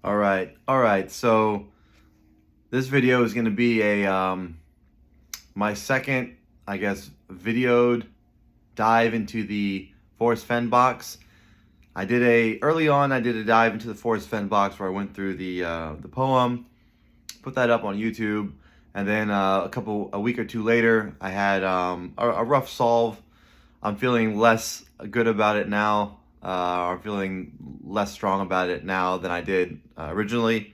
All right. So this video is going to be a my second, I guess, videoed dive into the Forest Fen box. Early on. I did a dive into the Forest Fen box where I went through the poem, put that up on YouTube, and then a week or two later, I had a rough solve. I'm feeling less good about it now, or feeling less strong about it now than I did originally.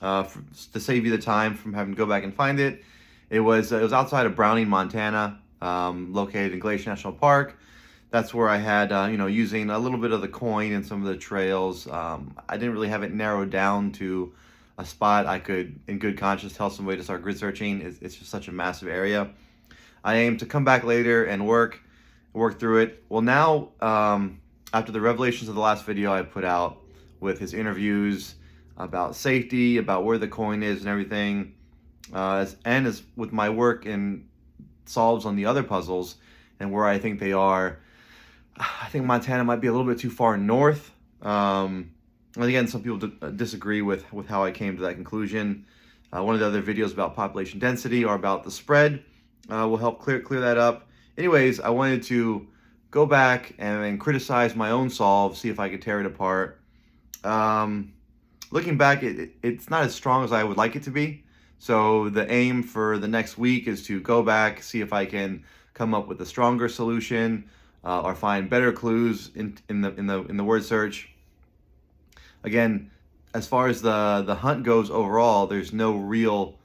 To save you the time from having to go back and find it, it was outside of Browning, Montana, located in Glacier National Park. That's where I had, using a little bit of the coin and some of the trails. I didn't really have it narrowed down to a spot I could, in good conscience, tell somebody to start grid searching. It's just such a massive area. I aim to come back later and work through it. Well, now, after the revelations of the last video I put out with his interviews about safety, about where the coin is and everything, as with my work and solves on the other puzzles and where I think they are, I think Montana might be a little bit too far north. And again, some people disagree with how I came to that conclusion. One of the other videos about population density or about the spread will help clear that up. Anyways, I wanted to go back and criticize my own solve, see if I could tear it apart. Looking back, it's not as strong as I would like it to be. So the aim for the next week is to go back, see if I can come up with a stronger solution or find better clues in the word search. Again, as far as the hunt goes overall, there's no real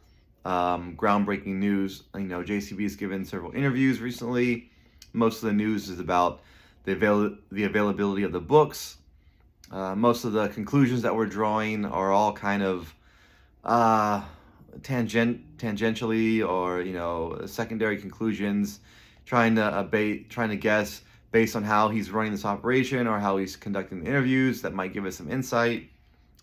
groundbreaking news. JCB has given several interviews recently. Most of the news is about the availability of the books. Most of the conclusions that we're drawing are all kind of tangentially or secondary conclusions, trying to guess based on how he's running this operation or how he's conducting the interviews that might give us some insight.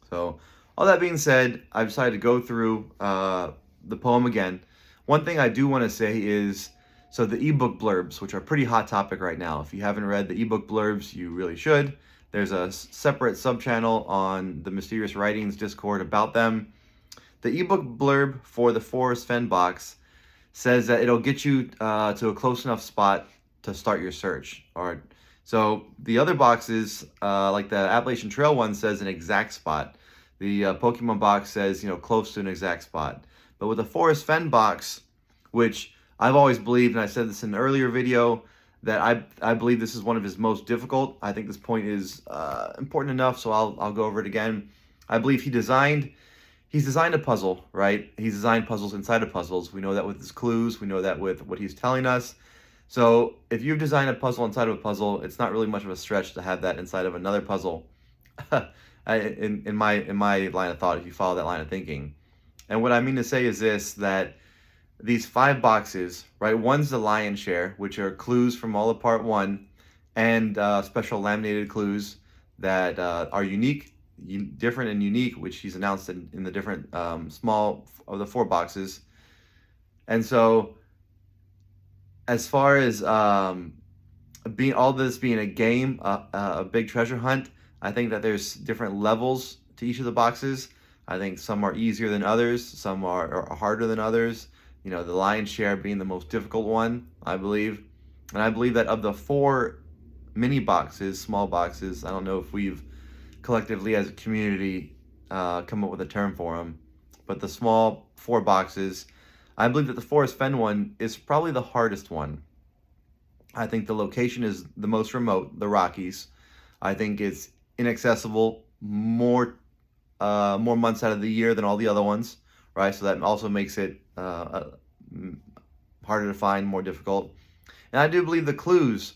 So all that being said, I've decided to go through the poem again. One thing I do want to say is, so the ebook blurbs, which are a pretty hot topic right now. If you haven't read the ebook blurbs, you really should. There's a separate sub-channel on the Mysterious Writings Discord about them. The ebook blurb for the Forest Fen box says that it'll get you to a close enough spot to start your search. So the other boxes, like the Appalachian Trail one, says an exact spot. The Pokemon box says, close to an exact spot. But with the Forest Fen box, which I've always believed, and I said this in an earlier video, that I believe this is one of his most difficult. I think this point is important enough, so I'll go over it again. I believe he's designed a puzzle, right? He's designed puzzles inside of puzzles. We know that with his clues. We know that with what he's telling us. So if you've designed a puzzle inside of a puzzle, it's not really much of a stretch to have that inside of another puzzle. in my line of thought, if you follow that line of thinking. And what I mean to say is this, that these 5 boxes, right? One's the lion's share, which are clues from all of part 1, and special laminated clues that are unique, different and unique, which he's announced in the different small of the 4 boxes. And so, as far as all this being a game, a big treasure hunt, I think that there's different levels to each of the boxes. I think some are easier than others, some are harder than others. The lion's share being the most difficult one, I believe. And I believe that of the 4 mini boxes, small boxes, I don't know if we've collectively as a community come up with a term for them, but the small 4 boxes, I believe that the Forest Fen one is probably the hardest one. I think the location is the most remote, the Rockies. I think it's inaccessible more months out of the year than all the other ones, right? So that also makes it harder to find, more difficult. And I do believe the clues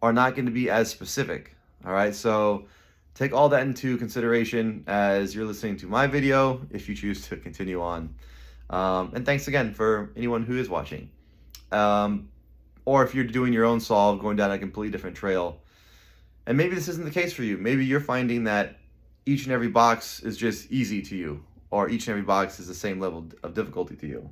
are not going to be as specific, all right? So take all that into consideration as you're listening to my video, if you choose to continue on. And thanks again for anyone who is watching. Or if you're doing your own solve, going down a completely different trail. And maybe this isn't the case for you. Maybe you're finding that each and every box is just easy to you, or each and every box is the same level of difficulty to you.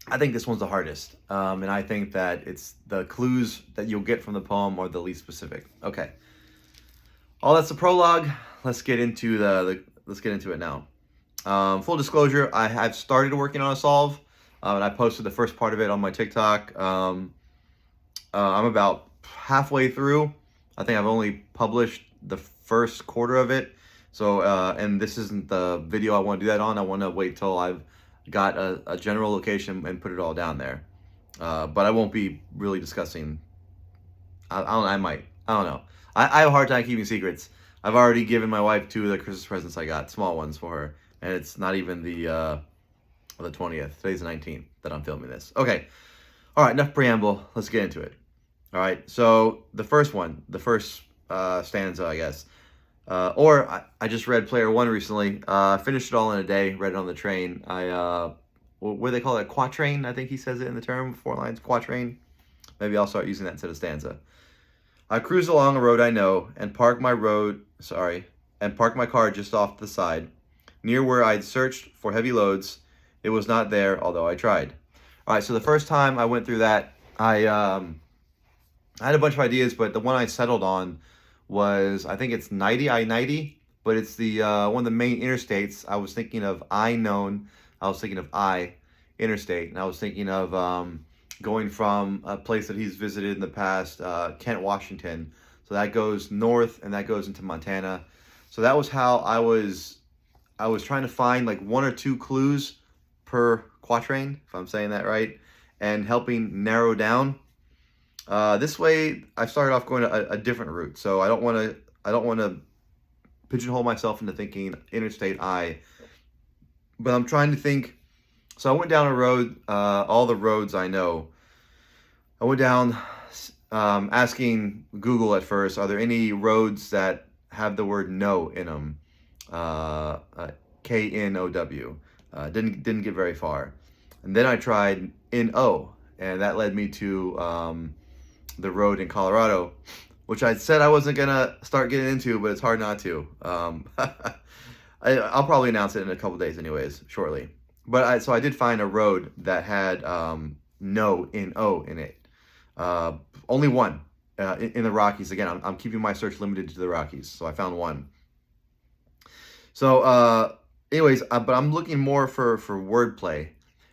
I think this one's the hardest, and I think that it's the clues that you'll get from the poem are the least specific. Okay, all that's the prologue. let's get into let's get into it now. Full disclosure, I've started working on a solve, and I posted the first part of it on my TikTok. I'm about halfway through. I think I've only published the first quarter of it. So, and this isn't the video I want to do that on. I want to wait till I've got a general location and put it all down there. But I won't be really discussing. I might. I don't know. I have a hard time keeping secrets. I've already given my wife 2 of the Christmas presents I got, small ones for her, and it's not even the 20th. Today's the 19th that I'm filming this. Okay. All right. Enough preamble. Let's get into it. All right. So the first one, the first stanza, I guess. I just read Player One recently. Finished it all in a day. Read it on the train. What do they call it? Quatrain, I think he says it in the term. 4 lines, quatrain. Maybe I'll start using that instead of stanza. I cruise along a road I know and park my car just off the side, near where I'd searched for heavy loads. It was not there, although I tried. All right, so the first time I went through that, I had a bunch of ideas, but the one I settled on was, I think it's I-90, but it's the one of the main interstates. I was thinking of I-known. I was thinking of interstate, and I was thinking of going from a place that he's visited in the past, Kent, Washington. So that goes north and that goes into Montana. So that was how I was trying to find like 1 or 2 clues per quatrain, if I'm saying that right, and helping narrow down. This way, I started off going a different route. So I don't want to pigeonhole myself into thinking interstate I, but I'm trying to think. So I went down a road, all the roads I know. I went down asking Google at first, are there any roads that have the word no in them? K-N-O-W. Didn't get very far. And then I tried N-O, and that led me to the road in Colorado, which I said I wasn't going to start getting into, but it's hard not to. I'll probably announce it in a couple days anyways, shortly. But so I did find a road that had no N-O in it. Only one in the Rockies. Again, I'm keeping my search limited to the Rockies, so I found one. So anyways, but I'm looking more for wordplay,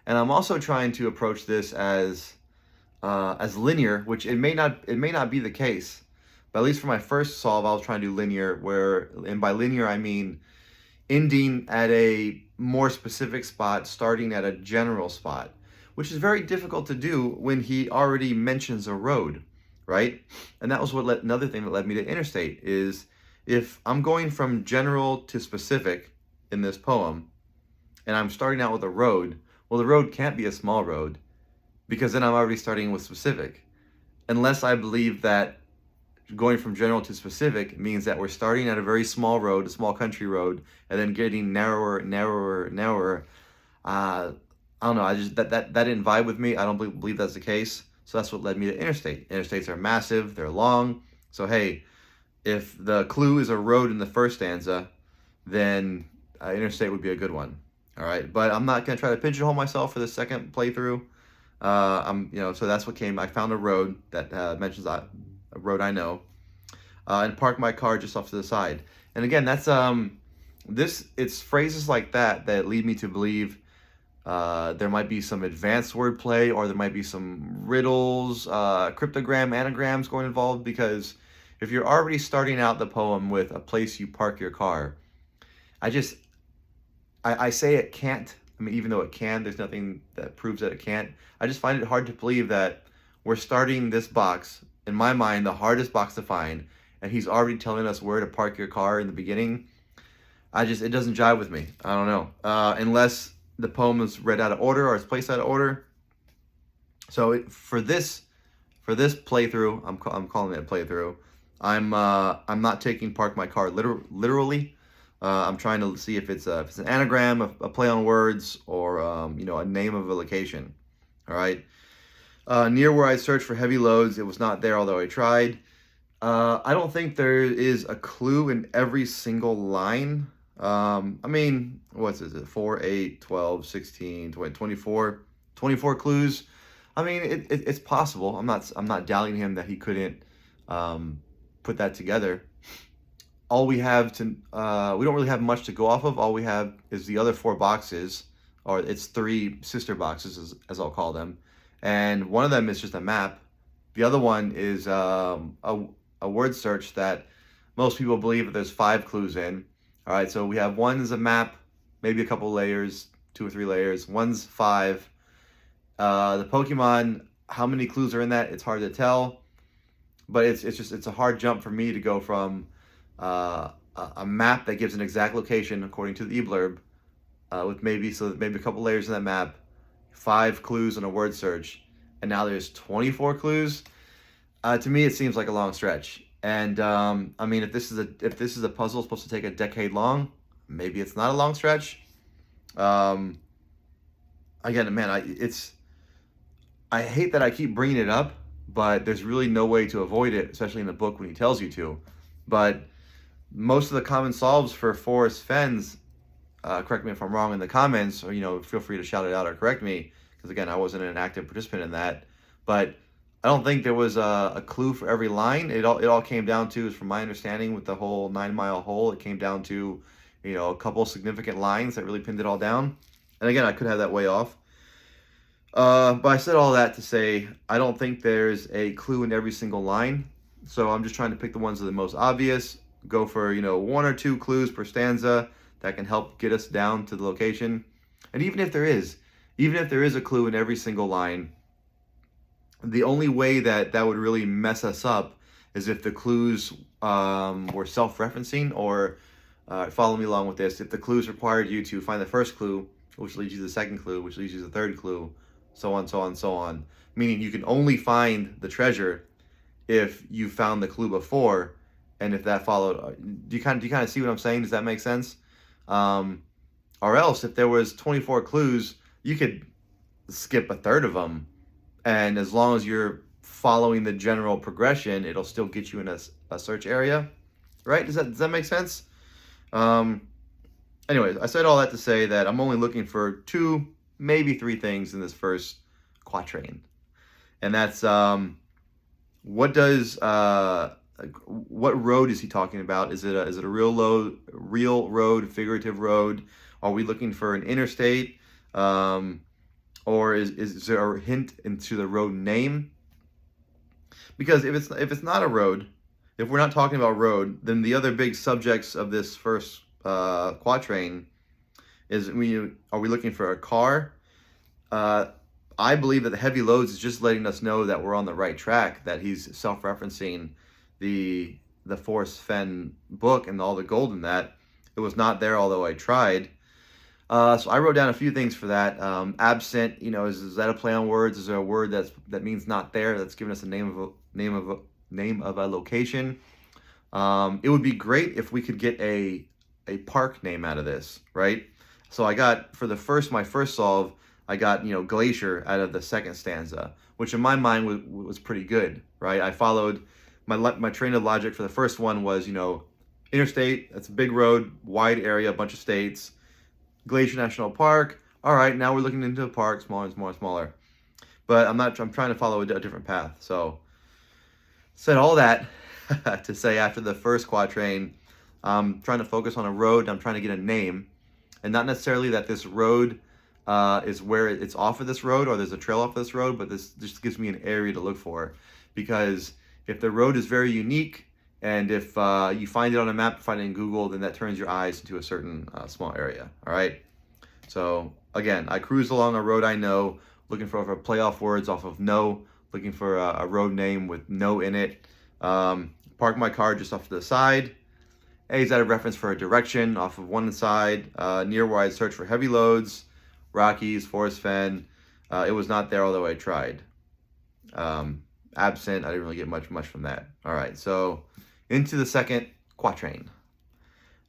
and I'm also trying to approach this as linear, which it may not be the case. But at least for my first solve, I was trying to do linear, and by linear I mean ending at a more specific spot, starting at a general spot, which is very difficult to do when he already mentions a road, right? And that was another thing that led me to interstate is if I'm going from general to specific in this poem, and I'm starting out with a road, well, the road can't be a small road because then I'm already starting with specific, unless I believe that going from general to specific means that we're starting at a very small road, a small country road, and then getting narrower. I don't know. I just that didn't vibe with me. I don't believe that's the case. So that's what led me to interstate. Interstates are massive. They're long. So hey, if the clue is a road in the first stanza, then interstate would be a good one. All right, but I'm not gonna try to pigeonhole myself for the second playthrough. So that's what came. I found a road that mentions a road I know, and parked my car just off to the side. And again, that's it's phrases like that that lead me to believe there might be some advanced wordplay, or there might be some riddles, cryptogram, anagrams going involved, because if you're already starting out the poem with a place you park your car, I say it can't. I mean, even though it can, there's nothing that proves that it can't. I just find it hard to believe that we're starting this box, in my mind, the hardest box to find, and he's already telling us where to park your car in the beginning. It doesn't jive with me. I don't know. Unless the poem is read out of order or it's placed out of order. So for this playthrough, I'm calling it a playthrough. I'm not taking park my car literally. I'm trying to see if it's an anagram, a play on words, or a name of a location. All right. Near where I searched for heavy loads, it was not there, although I tried. I don't think there is a clue in every single line. I mean, what's this? 4, 8, 12, 16, 20, 24 clues. I mean, it's possible. I'm not doubting him that he couldn't put that together. all we have to, we don't really have much to go off of. All we have is the other 4 boxes, or it's 3 sister boxes, as I'll call them. And one of them is just a map. The other one is a word search that most people believe that there's 5 clues in. All right, so we have one is a map, maybe a couple layers, 2 or 3 layers. One's 5. The Pokemon, how many clues are in that? It's hard to tell, but it's a hard jump for me to go from a map that gives an exact location according to the e-blurb, with maybe a couple layers in that map, 5 clues and a word search, and now there's 24 clues. To me, it seems like a long stretch. And I mean, if this is a puzzle supposed to take a decade long, maybe it's not a long stretch. Again, man, I hate that I keep bringing it up, but there's really no way to avoid it, especially in the book when he tells you to. But most of the common solves for Forest Fens, correct me if I'm wrong in the comments, or feel free to shout it out or correct me, because again, I wasn't an active participant in that. But I don't think there was a clue for every line. It all came down to, from my understanding, with the whole 9-mile hole, it came down to a couple significant lines that really pinned it all down. And again, I could have that way off. But I said all that to say I don't think there's a clue in every single line. So I'm just trying to pick the ones that are the most obvious. Go for 1 or 2 clues per stanza that can help get us down to the location. And even if there is a clue in every single line, the only way that would really mess us up is if the clues were self-referencing, or follow me along with this. If the clues required you to find the first clue, which leads you to the second clue, which leads you to the third clue, so on, so on, so on. Meaning you can only find the treasure if you found the clue before, and if that followed. Do you kind of see what I'm saying? Does that make sense? Or else, if there was 24 clues, you could skip a third of them, and as long as you're following the general progression, it'll still get you in a search area, right? Does that make sense? Anyways, I said all that to say that I'm only looking for 2, maybe 3 things in this first quatrain, and that's what road is he talking about? Is it a real road, figurative road? Are we looking for an interstate? Or is there a hint into the road name? Because if it's not a road, if we're not talking about road, then the other big subjects of this first quatrain is, are we looking for a car? I believe that the heavy loads is just letting us know that we're on the right track, that he's self-referencing the Forest Fen book and all the gold in that. It was not there, although I tried. So I wrote down a few things for that. Absent, is that a play on words? Is there a word that means not there, that's giving us a name of a location? It would be great if we could get a park name out of this, right? So I got, for my first solve, I got glacier out of the second stanza, which in my mind was pretty good, right? I followed my train of logic for the first one was interstate, that's a big road, wide area, a bunch of states. Glacier National Park. All right, now we're looking into a park, smaller and smaller and smaller. But I'm trying to follow a different path. So said all that to say, after the first quatrain, I'm trying to focus on a road. I'm trying to get a name, and not necessarily that this road is where it's off of this road, or there's a trail off this road, but this just gives me an area to look for. Because if the road is very unique, and if you find it on a map, find it in Google, then that turns your eyes into a certain small area, all right? So, again, I cruised along a road I know, looking for playoff words off of no, looking for a road name with no in it. Park my car just off to the side. A, is that a reference for a direction off of one side? Near where I'd search for heavy loads, Rockies, Forest Fen. It was not there, although I tried. Absent, I didn't really get much from that. All right, so into the second quatrain.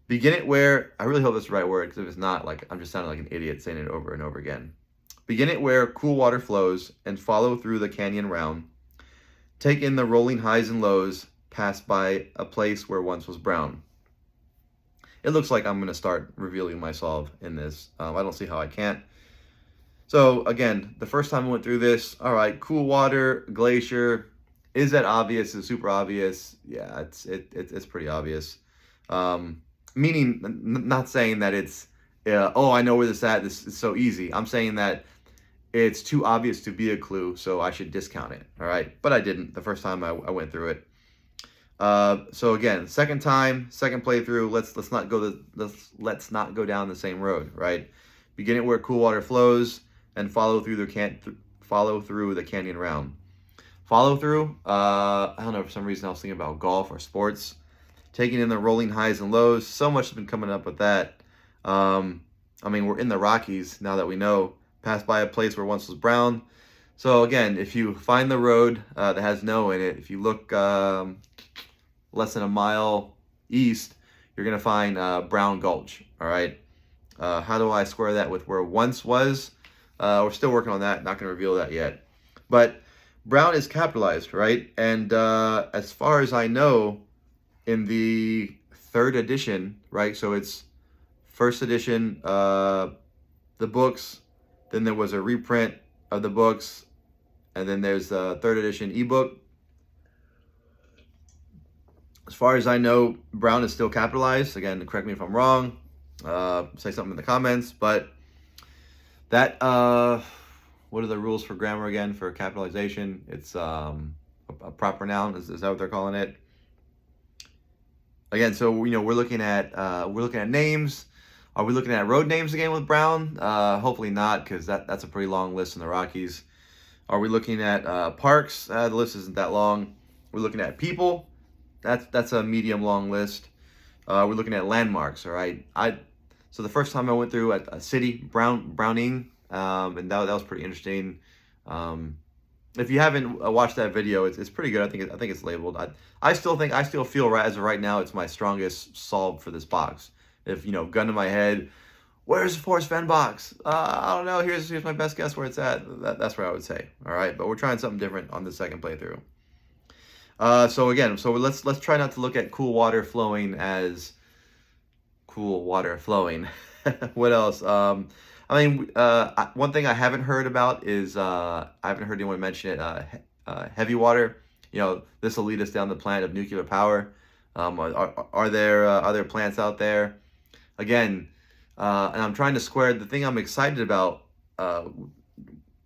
Begin it where, I really hope that's the right word, because if it's not, I'm just sounding like an idiot saying it over and over again. Begin it where cool water flows, and follow through the canyon round. Take in the rolling highs and lows, pass by a place where once was brown. It looks like I'm going to start revealing my solve in this. I don't see how I can't. So again, the first time I went through this, all right, cool water, glacier. Is that obvious? Is it super obvious? Yeah, it's pretty obvious. Meaning, not saying that it's, oh, I know where this at. This is so easy. I'm saying that it's too obvious to be a clue, so I should discount it. All right, but I didn't the first time I went through it. So again, second time, second playthrough. Let's not go down the same road. Right, begin it where cool water flows and follow through the canyon round. Follow through. I don't know, for some reason I was thinking about golf or sports. Taking in the rolling highs and lows. So much has been coming up with that. I mean, we're in the Rockies now that we know. Passed by a place where once was brown. So again, if you find the road that has no in it, if you look less than a mile east, you're gonna find Brown Gulch. All right. How do I square that with where once was? We're still working on that. Not gonna reveal that yet. But Brown is capitalized, right? And as far as I know, in the third edition, right? So it's first edition, the books, then there was a reprint of the books, and then there's the third edition ebook. As far as I know, Brown is still capitalized. Again, correct me if I'm wrong. Say something in the comments. But that, what are the rules for grammar again for capitalization? It's a proper noun. Is that what they're calling it? Again, so we're looking at names. Are we looking at road names again with Brown? Hopefully not, because that's a pretty long list in the Rockies. Are we looking at parks? The list isn't that long. We're looking at people. That's a medium long list. We're looking at landmarks. All right. So the first time I went through a city, Browning, and that was pretty interesting. If you haven't watched that video, it's pretty good. I think it's labeled. I still feel as of right now it's my strongest solve for this box. If gun to my head, where's the Forrest Fenn box? I don't know. Here's my best guess where it's at. That's where I would say. All right, but we're trying something different on the second playthrough. So let's try not to look at cool water flowing as cool water flowing. What else? I mean, one thing I haven't heard about is I haven't heard anyone mention it. Heavy water. This will lead us down the planet of nuclear power. Are there plants out there? Again, and I'm trying to square the thing I'm excited about.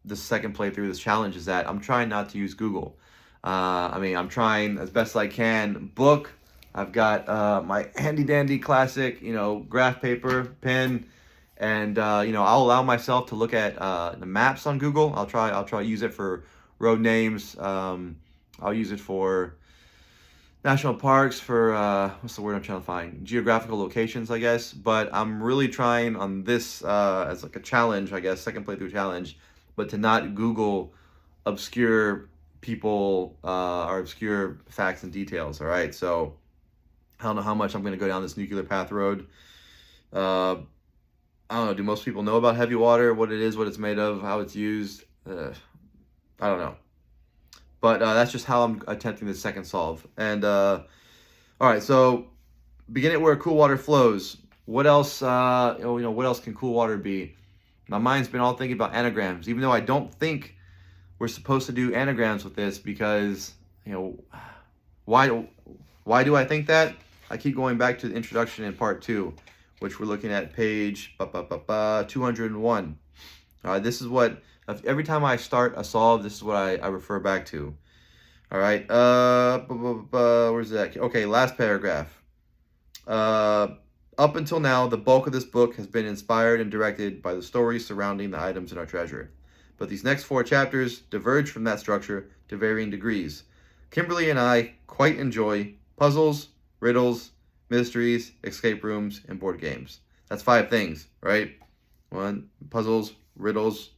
This second playthrough, this challenge, is that I'm trying not to use Google. I mean, I'm trying as best I can. Book. I've got my handy dandy classic, graph paper, pen, and I'll allow myself to look at the maps on Google. I'll try to use it for road names. I'll use it for national parks, for what's the word I'm trying to find? Geographical locations, I guess. But I'm really trying on this as like a challenge, I guess, second playthrough challenge, but to not Google obscure people or obscure facts and details. All right, so I don't know how much I'm going to go down this nuclear path road. I don't know. Do most people know about heavy water? What it is, what it's made of, how it's used? I don't know. But that's just how I'm attempting the second solve. And all right, so begin it where cool water flows. What else? What else can cool water be? My mind's been all thinking about anagrams, even though I don't think we're supposed to do anagrams with this, because why do I think that? I keep going back to the introduction in part 2, which we're looking at page 201. This is what, every time I start a solve, this is what I refer back to. All right, where's that? Okay, last paragraph. Up until now, the bulk of this book has been inspired and directed by the stories surrounding the items in our treasure. But these next 4 chapters diverge from that structure to varying degrees. Kimberly and I quite enjoy puzzles, riddles, mysteries, escape rooms, and board games. That's 5 things, right? 1, puzzles, riddles,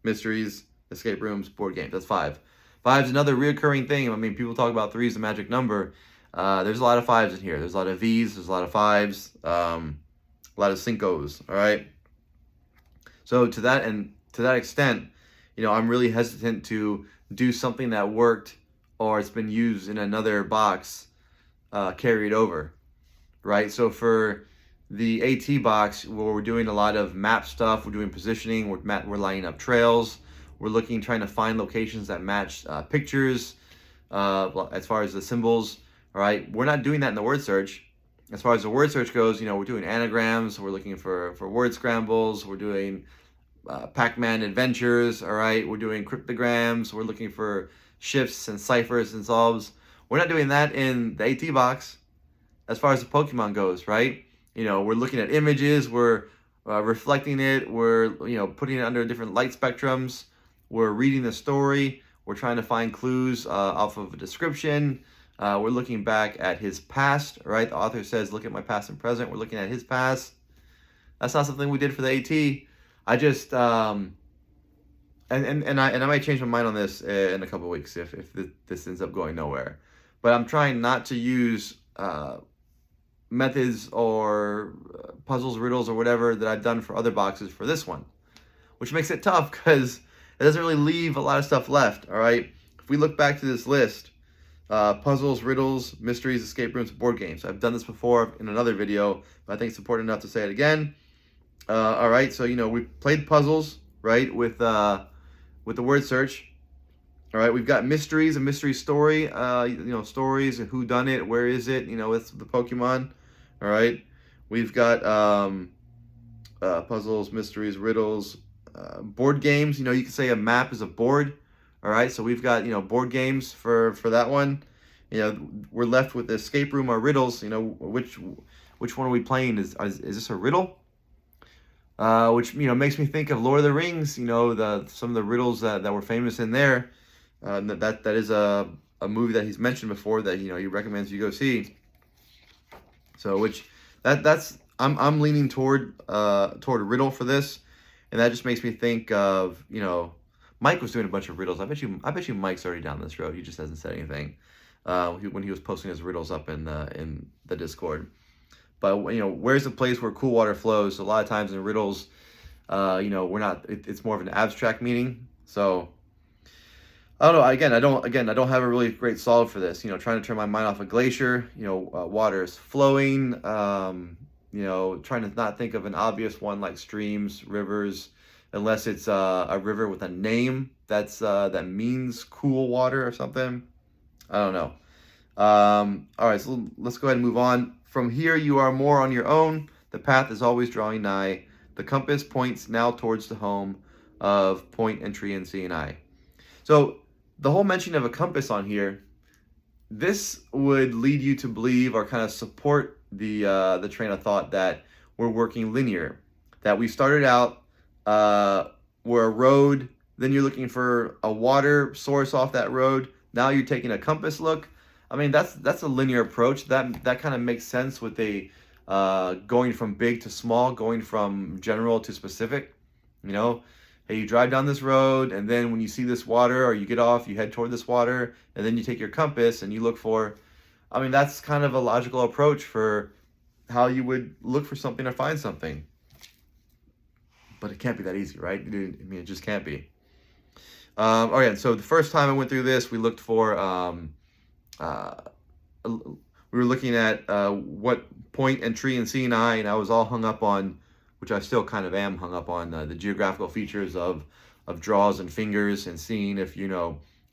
mysteries, escape rooms, board games. That's 5. 5 is another reoccurring thing. I mean, people talk about 3 is the magic number. There's a lot of 5s in here. There's a lot of V's, there's a lot of 5s, a lot of Cincos, all right? So to that extent, I'm really hesitant to do something that worked or it's been used in another box, carried over, right? So for the AT box, where we're doing a lot of map stuff, we're doing positioning, we're lining up trails, we're trying to find locations that match pictures, as far as the symbols, all right? We're not doing that in the word search. as far as the word search goes, we're doing anagrams, we're looking for word scrambles, we're doing Pac-Man adventures, all right? We're doing cryptograms, we're looking for shifts and ciphers and solves. We're not doing that in the AT box as far as the Pokemon goes, right? We're looking at images, we're reflecting it, we're, putting it under different light spectrums, we're reading the story, we're trying to find clues off of a description. We're looking back at his past, right? The author says, look at my past and present. We're looking at his past. That's not something we did for the AT. I just, and I might change my mind on this in a couple of weeks if this ends up going nowhere. But I'm trying not to use methods or puzzles, riddles, or whatever that I've done for other boxes for this one, which makes it tough because it doesn't really leave a lot of stuff left, all right? If we look back to this list, puzzles, riddles, mysteries, escape rooms, board games. I've done this before in another video, but I think it's important enough to say it again. All right, so we played puzzles, right, with the word search. All right, we've got mysteries, a mystery story, stories, who done it, where is it, with the Pokemon. All right, we've got puzzles, mysteries, riddles, board games. You can say a map is a board. All right, so we've got board games for that one. We're left with escape room or riddles. Which one are we playing? Is this a riddle? Which makes me think of Lord of the Rings. Some of the riddles that were famous in there. That is a movie that he's mentioned before that he recommends you go see. So I'm leaning toward a riddle for this, and that just makes me think of Mike was doing a bunch of riddles. I bet you Mike's already down this road. He just hasn't said anything when he was posting his riddles up in the Discord. But where's the place where cool water flows? So a lot of times in riddles, we're not. It's more of an abstract meaning. So I don't know. I don't have a really great solve for this. Trying to turn my mind off a glacier. Water is flowing. Trying to not think of an obvious one like streams, rivers. Unless it's a river with a name that means cool water or something. I don't know. All right, so let's go ahead and move on. From here, you are more on your own. The path is always drawing nigh. The compass points now towards the home of point, entry, and C and I. So the whole mention of a compass on here, this would lead you to believe or kind of support the train of thought that we're working linear. That we started out we're a road, then you're looking for a water source off that road. Now you're taking a compass look. I mean, that's a linear approach. That kind of makes sense with a going from big to small, going from general to specific. Hey, you drive down this road, and then when you see this water, or you get off, you head toward this water, and then you take your compass and you look for. I mean, that's kind of a logical approach for how you would look for something or find something. But it can't be that easy, right? It just can't be. All right, so the first time I went through this, we looked for, we were looking at what point, entry, and C and I, and I was all hung up on, which I still kind of am hung up on, the geographical features of draws and fingers and seeing if,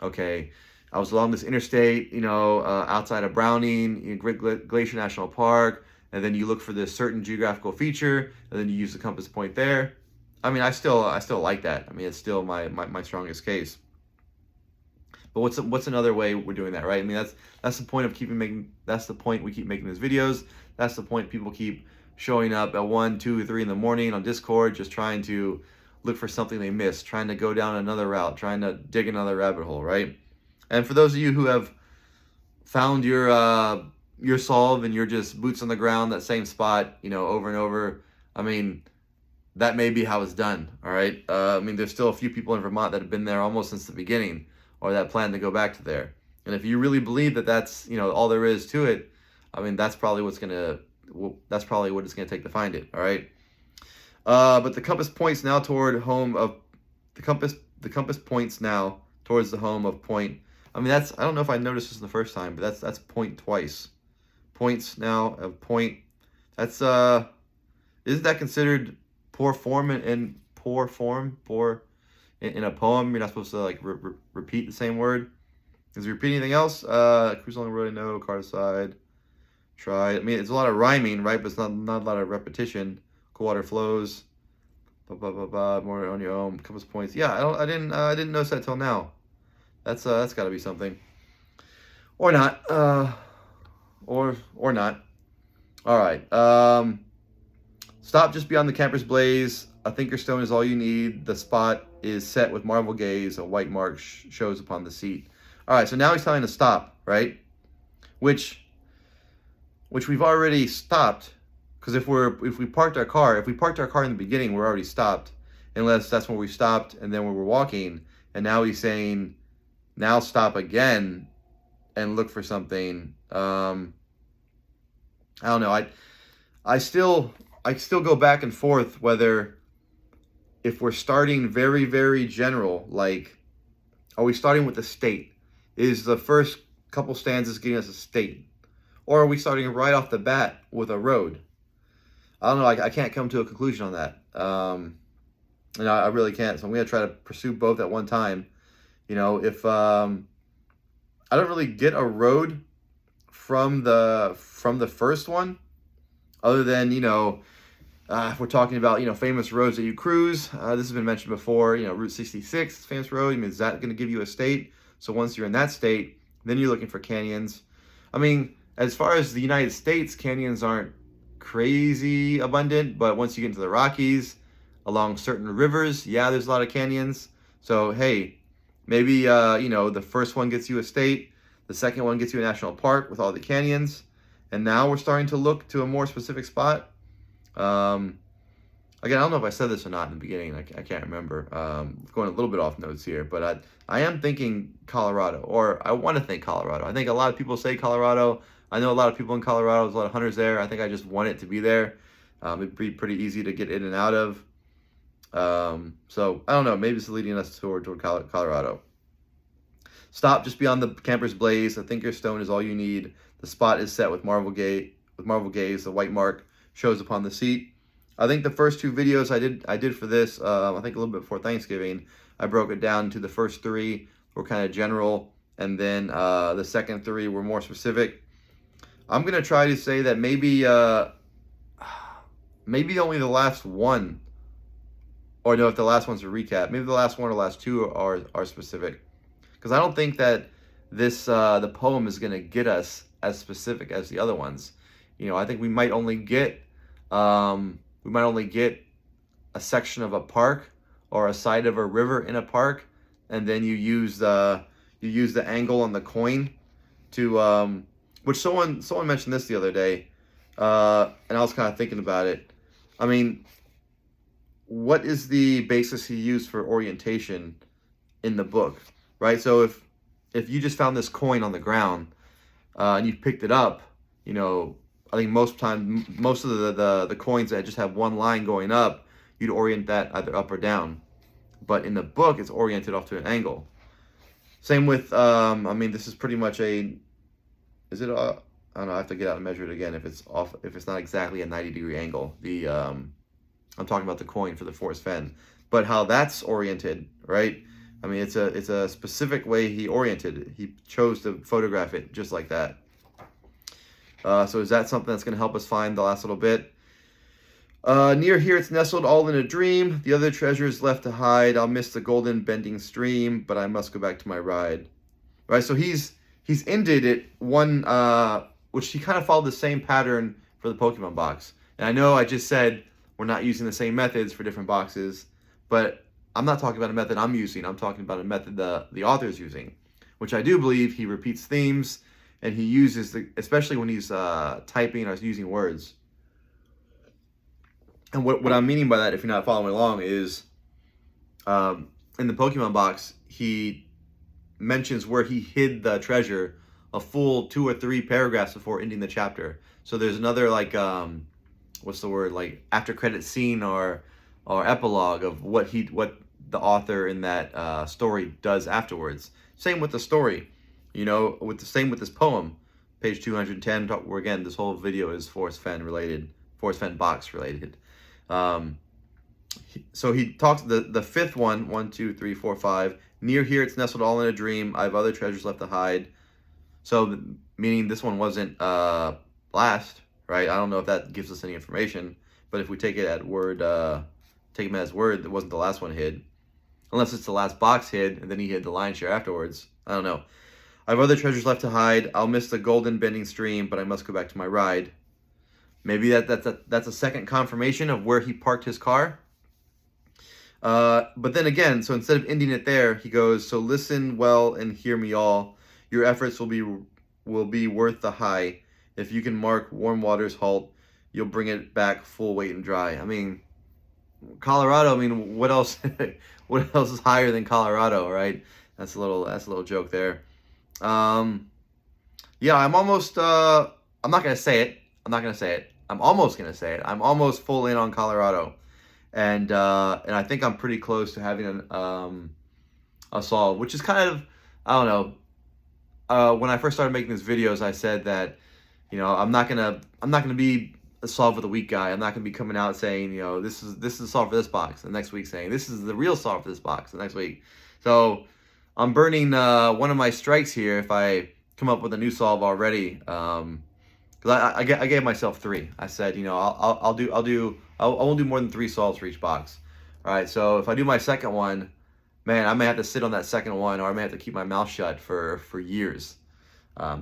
okay, I was along this interstate, outside of Browning, Great Glacier National Park, and then you look for this certain geographical feature, and then you use the compass point there. I mean, I still like that. I mean, it's still my strongest case. But what's another way we're doing that, right? I mean, that's the point of that's the point we keep making these videos. That's the point people keep showing up at 1, 2, 3 in the morning on Discord, just trying to look for something they missed, trying to go down another route, trying to dig another rabbit hole, right? And for those of you who have found your solve and you're just boots on the ground, that same spot, over and over, I mean, that may be how it's done, all right? I mean, there's still a few people in Vermont that have been there almost since the beginning, or that plan to go back to there. And if you really believe that that's, all there is to it, I mean, that's probably what it's gonna take to find it, all right? But the compass points now toward home of, the compass points now towards the home of point. I mean, I don't know if I noticed this the first time, but that's point twice. Points now of point. That's, isn't that considered poor form in a poem? You're not supposed to like repeat the same word. Is he repeating anything else? Cruise along the road, no, car side. Try. I mean, it's a lot of rhyming, right? But it's not a lot of repetition. Cool water flows. Blah, blah, blah, blah. More on your own. Compass points. Yeah, I didn't notice that till now. That's got to be something. Or not. Or not. All right. Stop just beyond the camper's blaze. A thinker stone is all you need. The spot is set with marble gaze. A white mark shows upon the seat. All right. So now he's telling us to stop, right? Which we've already stopped, because if we parked our car in the beginning, we're already stopped, unless that's when we stopped and then we were walking. And now he's saying, now stop again and look for something. I don't know. I still go back and forth whether, if we're starting very, very general, like, are we starting with a state? Is the first couple stanzas getting us a state? Or are we starting right off the bat with a road? I don't know. I can't come to a conclusion on that. And I really can't. So I'm going to try to pursue both at one time. You know, if I don't really get a road from the first one, other than, you know, if we're talking about, you know, famous roads that you cruise, this has been mentioned before, you know, Route 66, famous road. I mean, is that going to give you a state? So once you're in that state, then you're looking for canyons. I mean, as far as the United States, canyons aren't crazy abundant, but once you get into the Rockies, along certain rivers, yeah, there's a lot of canyons. So, hey, maybe, you know, the first one gets you a state, the second one gets you a national park with all the canyons, and now we're starting to look to a more specific spot. Again, I don't know if I said this or not in the beginning. I can't remember. Going a little bit off notes here, but I am thinking Colorado, or I want to think Colorado. I think a lot of people say Colorado. I know a lot of people in Colorado. There's a lot of hunters there. I think I just want it to be there. It'd be pretty easy to get in and out of. So I don't know. Maybe it's leading us toward Colorado. Stop just beyond the camper's blaze. The thinker's stone is all you need. The spot is set with marble gaze. The white mark shows upon the seat. I think the first two videos I did for this, I think a little bit before Thanksgiving, I broke it down to the first three were kind of general, and then the second three were more specific. I'm gonna try to say that maybe only the last one, or no, if the last one's a recap, maybe the last one or last two are specific, because I don't think that this the poem is gonna get us as specific as the other ones. You know, I think we might only get a section of a park or a side of a river in a park, and then you use the angle on the coin to which someone mentioned this the other day, and I was kind of thinking about it. I mean, what is the basis he used for orientation in the book, right? So if you just found this coin on the ground and you picked it up, you know, I think most of the coins that just have one line going up, you'd orient that either up or down. But in the book, it's oriented off to an angle. Same with, I mean, this is pretty much I don't know, I have to get out and measure it again if it's not exactly a 90-degree angle. I'm talking about the coin for the Forrest Fenn, but how that's oriented, right? I mean, it's a specific way he oriented it. He chose to photograph it just like that. So is that something that's going to help us find the last little bit? Near here it's nestled all in a dream. The other treasures left to hide. I'll miss the golden bending stream, but I must go back to my ride. Right, so he's ended it one, which he kind of followed the same pattern for the Pokemon box. And I know I just said we're not using the same methods for different boxes, but I'm not talking about a method I'm using. I'm talking about a method the author's using, which I do believe he repeats themes, and he uses, especially when he's typing or using words. And what I'm meaning by that, if you're not following along, is in the Pokemon box, he mentions where he hid the treasure a full 2 or 3 paragraphs before ending the chapter. So there's another, like, what's the word, like after credit scene or epilogue of what the author in that story does afterwards. Same with the story, you know, same with this poem, page 210, where again this whole video is Forrest Fenn box related. So he talks the fifth one, 1, 2, 3, 4, 5. Near here it's nestled all in a dream. I have other treasures left to hide. So meaning this one wasn't last, right? I don't know if that gives us any information, but if we take it at word, take him at his word, it wasn't the last one hid. Unless it's the last box hid, and then he hid the lion's share afterwards. I don't know. I have other treasures left to hide. I'll miss the golden bending stream, but I must go back to my ride. Maybe that's a second confirmation of where he parked his car. But then again, so instead of ending it there, he goes, so listen well and hear me all. Your efforts will be worth the high. If you can mark warm water's halt, you'll bring it back full weight and dry. I mean, Colorado, I mean, what else what else is higher than Colorado, right? That's a little joke there. Yeah, I'm almost I'm not gonna say it. I'm almost gonna say it. I'm almost full in on Colorado. And I think I'm pretty close to having a solve, which is kind of, I don't know. When I first started making these videos, I said that, you know, I'm not gonna be a solve of the week guy. I'm not gonna be coming out saying, you know, this is the solve for this box, the next week saying this is the real solve for this box the next week. So I'm burning one of my strikes here if I come up with a new solve already. Because I gave myself 3. I said, you know, I won't do more than 3 solves for each box. All right, so if I do my second one, man, I may have to sit on that second one, or I may have to keep my mouth shut for years.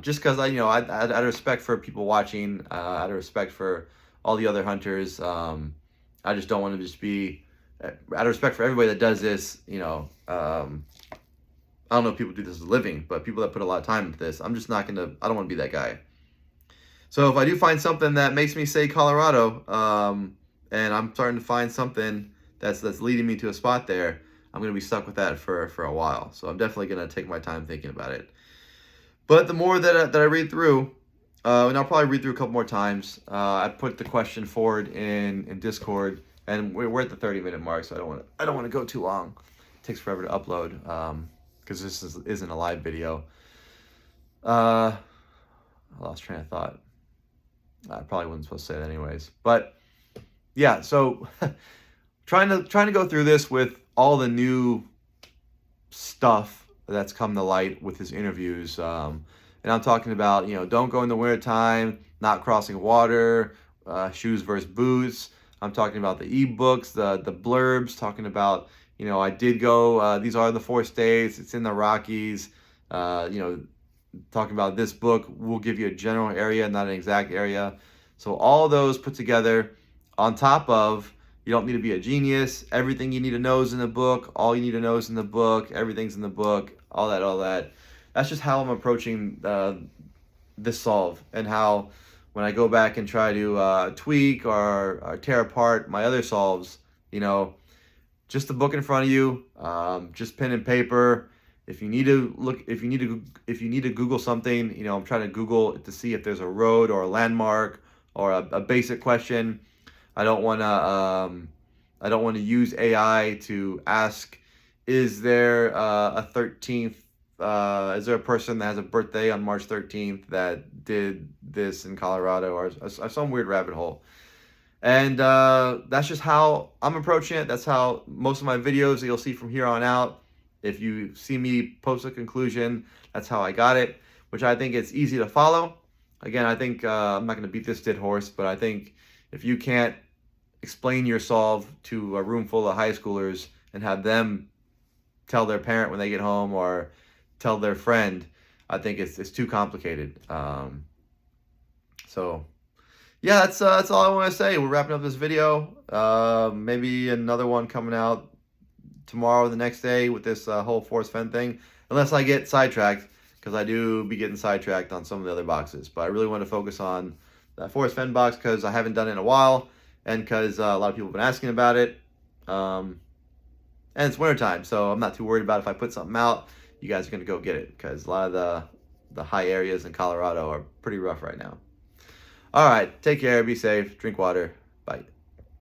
Just because out of respect for people watching, out of respect for all the other hunters, I just don't want to just be, out of respect for everybody that does this, you know, I don't know if people do this as a living, but people that put a lot of time into this, I'm just not going to, I don't want to be that guy. So if I do find something that makes me say Colorado, and I'm starting to find something that's leading me to a spot there, I'm going to be stuck with that for a while. So I'm definitely going to take my time thinking about it. But the more that I read through, and I'll probably read through a couple more times, I put the question forward in Discord, and we're at the 30-minute mark, so I don't want to go too long. It takes forever to upload, because this isn't a live video. I lost train of thought. I probably wasn't supposed to say that anyways. But yeah, so trying to go through this with all the new stuff that's come to light with his interviews. And I'm talking about, you know, don't go in the wintertime, not crossing water, shoes versus boots. I'm talking about the ebooks, the blurbs, talking about, you know, I did go, these are the 4 states, it's in the Rockies, you know, talking about this book will give you a general area, not an exact area. So all those put together on top of, you don't need to be a genius. Everything you need to know is in the book. All you need to know is in the book. Everything's in the book. All that. That's just how I'm approaching this solve, and how when I go back and try to tweak or tear apart my other solves, you know, just the book in front of you, just pen and paper. If you need to Google something, you know, I'm trying to Google to see if there's a road or a landmark or a basic question. I don't want to use AI to ask, is there a 13th? Is there a person that has a birthday on March 13th that did this in Colorado, or some weird rabbit hole? And that's just how I'm approaching it. That's how most of my videos that you'll see from here on out. If you see me post a conclusion, that's how I got it, which I think it's easy to follow. Again, I think I'm not going to beat this dead horse, but I think if you can't explain your solve to a room full of high schoolers and have them tell their parent when they get home or tell their friend, I think it's too complicated. So yeah, that's all I want to say. We're wrapping up this video. Maybe another one coming out tomorrow or the next day with this whole forest fen thing, unless I get sidetracked, because I do be getting sidetracked on some of the other boxes. But I really want to focus on that forest fen box because I haven't done it in a while, and because a lot of people have been asking about it. And it's wintertime, so I'm not too worried about if I put something out, you guys are going to go get it, because a lot of the high areas in Colorado are pretty rough right now. All right, take care, be safe, drink water, bye.